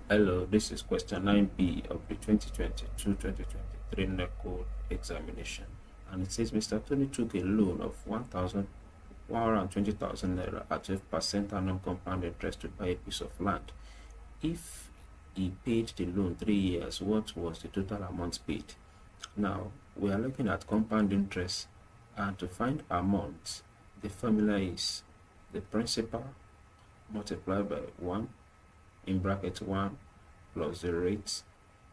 Hello, this is question 9B of the 2022-2023 NECO examination. And it says Mr. Tony took a loan of 120,000 naira at 12% annum compound interest to buy a piece of land. If he paid the loan 3 years, what was the total amount paid? Now, we are looking at compound interest, and to find amount, the formula is the principal multiplied by 1 in bracket 1 plus the rate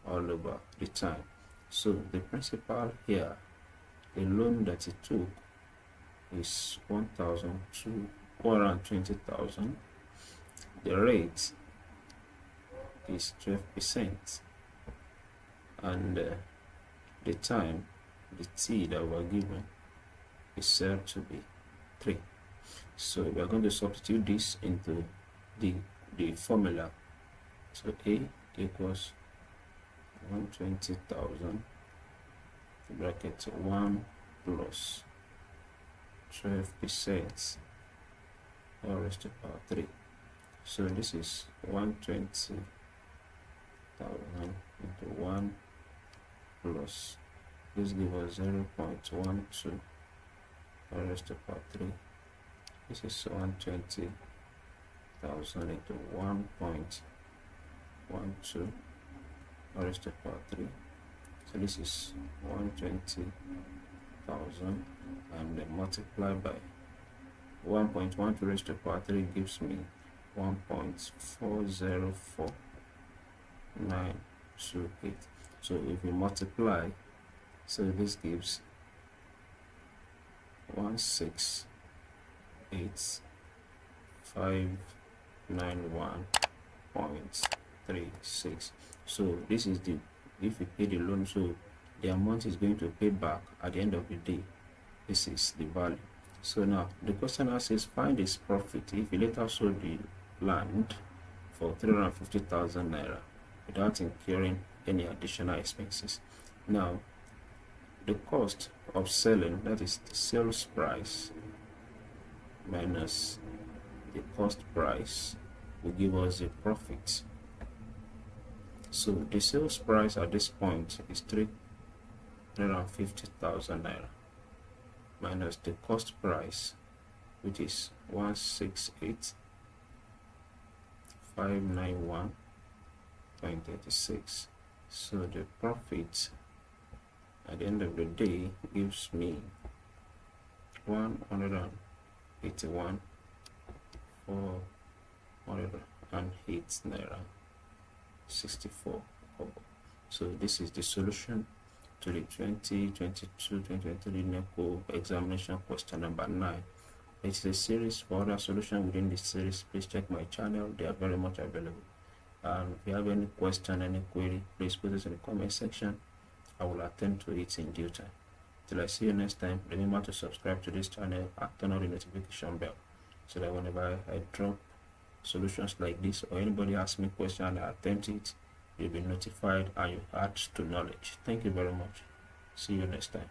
all over the time. So the principal here, the loan that he took is 120,000. The rate is 12%, and the time, the t that we're given, is said to be 3. So we are going to substitute this into the formula. So A equals 120,000 bracket 1 plus 12% all raised to power 3. So this is 120,000 into 1 plus, this gives us 0.12 all raised to power 3. This is 120,000 into 1.12 all raised to power 3. So this is 120,000 and then multiply by 1.12 raised to power 3 gives me 1.404928. So if we multiply, so this gives 168,591.36. So this is the, if you pay the loan, so the amount is going to pay back at the end of the day. This is the value. So now the question now says find his profit if he later sold the land for 350,000 naira without incurring any additional expenses. Now the cost of selling, that is the sales price minus the cost price, will give us a profit. So the sales price at this point is 350,000 naira minus the cost price, which is 168,591.36. So the profit at the end of the day gives me 181,408 naira 64. So this is the solution to the 2022-2023 NECO examination question number 9. It is a series. For other solutions within this series, please check my channel. They are very much available. And if you have any question, any query, please put it in the comment section. I will attend to it in due time. Till I see you next time, remember to subscribe to this channel and turn on the notification bell so that whenever I drop solutions like this or anybody asks me a question and I attempt it, you'll be notified and you add to knowledge. Thank you very much. See you next time.